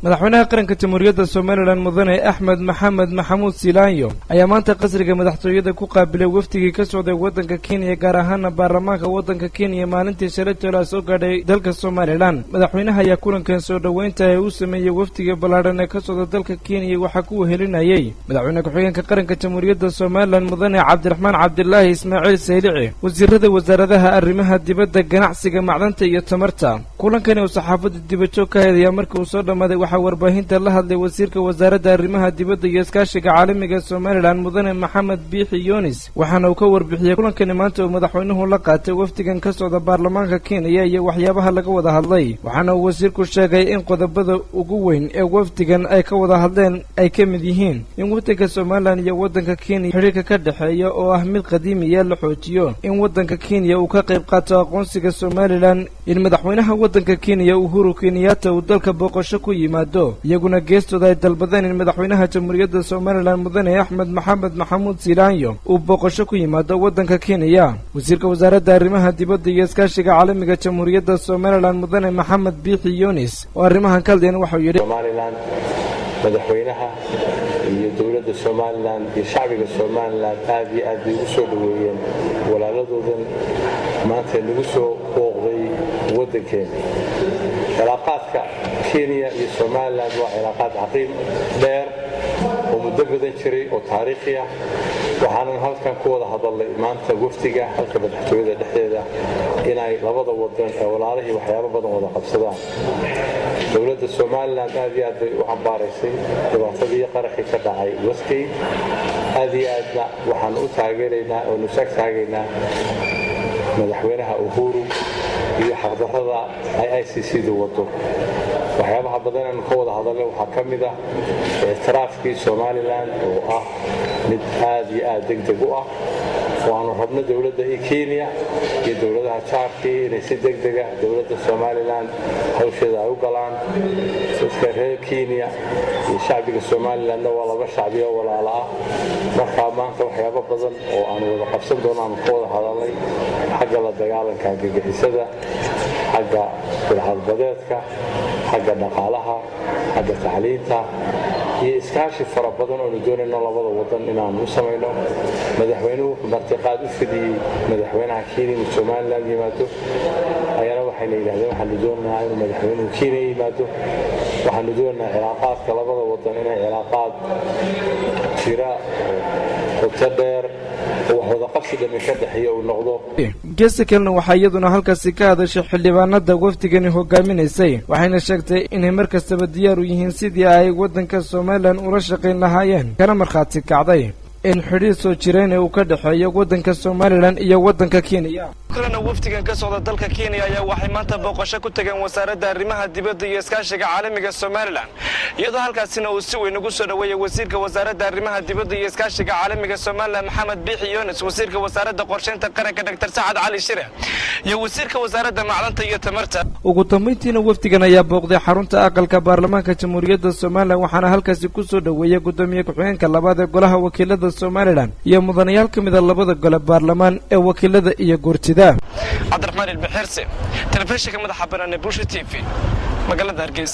madaxweynaha qaranka jamhuuriyadda Soomaaliland mudane Axmed Maxamed Maxamuud Silaanyo ayaa maanta qasriga madaxtooyada ku qaabilay waftigii ka socday waddanka Kenya gaar ahaan baarlamaanka waddanka Kenya maalintii shalay soo gaadhay dalka Soomaaliland. Madaxweynaha ayaa kulankan soo dhaweynta ay u sameeyay waftiga ballaaran ee ka socda dalka Kenya waxa ku helinayay madaxweynaha ku-xigeenka qaranka jamhuuriyadda Soomaaliland mudane Cabdiraxmaan Cabdilaahi Ismaaciil Saylici, wasiirada wasaaradaha arrimaha dibadda, ganacsiga, macdanta iyo tamarta. kulankan oo saxaafadda dibadjoog ka hadlaya markii uu soo dhamaaday waxa warbaahinta la hadlay wasiirka wasaaradda arrimaha dibadda iyo iskaashiga caalamiga Soomaaliland mudane Maxamed Biixi Yunis, waxaana uu ka warbixiyay kulankan maanta oo madaxweynuhu la qaatay waftigan ka socda baarlamaanka Kenya iyo waxyaabaha laga wada hadlay. waxaana uu wasiirku sheegay in qodobada ugu weyn ee waftigan ay ka wada hadleen ay ka mid yihiin in waddanka Soomaaliland iyo waddanka Kenya xiriirka ka dhaxeeya oo ah mid qadiimi ah la xoojiyo, in waddanka Kenya uu ka qayb qaato aqoonsiga Soomaaliland, in madaxweynaha waddanka Kenya Uhuru Kenyatta uu dalka booqasho ku yimaado, iyaguna geestooda ay dalbadeen in madaxweynaha jamhuuriyadda Soomaaliland mudane Axmed Maxamed Maxamuud Silaanyo uu booqasho ku yimaado waddanka Kenya. wasiirka wasaaradda arrimaha dibadda iyo iskaashiga caalamiga jamhuuriyadda Soomaaliland mudane Maxamed Biixi Yunis oo arrimahan ka hadlayna waxa uu yidhi Soomaaliland madaxweynaha iyo dawladda Soomaaliland iyo shacbiga Soomaaliland aad iyo aad ugu soo dhaweeyeen walaaladoodan maanta lagu soo booqday waddankeena. cilaaqaadka Kenya iyo Soomaaliland waa cilaaqaad caqiim dheer oo muddo badan jiray oo taariikhi ah. waxaan halkan ku wada hadalnay maanta waftiga halka madaxtooyada dhexdeeda inay labada wadan ee walaalihii waxyaabo badan wada qabsadaan. dawladda Soomaaliland aad iyo aad bay u cambaaraysay dhibaatadii qaraxii ka dhacay Westgate. aad iyo aadna waxaan u taageeraynaa oo nusaag taageeraynaa madaxweynaha Uhuru iyo xaqdarrada ay ICC-du wado. waxyaabaha badan aan ka wada hadalnay waxaa ka mid ah ictiraafkii Soomaaliland oo ah mid aad iyo aad degdeg u ah. waxaanu rabno dawladda Kenya iyo dawladaha jaarkii inay si degdeg ah dawladda Soomaaliland hawsheeda ay u galaan. dadka reer Kenya iyo shacbiga Soomaaliland waa laba shacbi oo walaalo ah. markaa maanta waxyaabo badan oo aan wada qabsan doono aan ka wada hadalnay xagga la dagaalanka argagixisada, xagga bilcadbadeedka, xagga dhaqaalaha, xagga tacliinta iyo iskaashi fara badan oo doonayno labada wadan inaan u sameeyno. madaxweynuhu wuxuu martiqaad u fidiyay madaxweynaha Kenya iyo Soomaaliland yimaado. ayana waxayna yiraahdeen waxaan doonaynaa inuu madaxweynuhu Kenya yimaado. waxaan doonaynaa cilaaqaadka labada wadan inay cilaaqaad jira oo dheer oo wada qabsiga ka dhaxeeya uu noqdo. geesta kalena waxaa iyaduna halkaasi ka hadashay xildhibaanada waftigani hogaaminaysay, waxayna sheegtay inay markastaba diyaar u yihiin sidii ay waddanka Soomaaliland ula shaqayn lahaayeen, kana markhaati kacday in xiriir soo jireen uu ka dhaxeeyo waddanka Soomaaliland iyo waddanka Kenya. kulana waftigan ka socda dalka Kenya ayaa waxay maanta booqasho ku tageen wasaaradda arrimaha dibadda iyo iskaashiga caalamiga Soomaaliland, iyadoo halkaasina uu si weyn ugu soo dhaweeyay wasiirka wasaaradda arrimaha dibadda iyo iskaashiga caalamiga Soomaaliland Maxamed Biixi Yunis, wasiirka wasaaradda qorsheynta qaranka Dr. Saad Cali Shire iyo wasiirka wasaaradda macdanta iyo tamarta. ugu dambeyntiina waftigan ayaa booqday xarunta aqalka baarlamaanka jamhuuriyadda Soomaaliland, waxaana halkaasi ku soo dhaweeyay gudoomiye ku-xigeenka labaad ee golaha wakiilada Soomaaliland iyo mudanayaal ka mid ah labada gole baarlamaan ee wakiilada iyo guurtida. Cabdiraxmaan Ilbixirsi, telefishinka madaxa bannaan ee Bulsho TV, magaalada Hargeysa.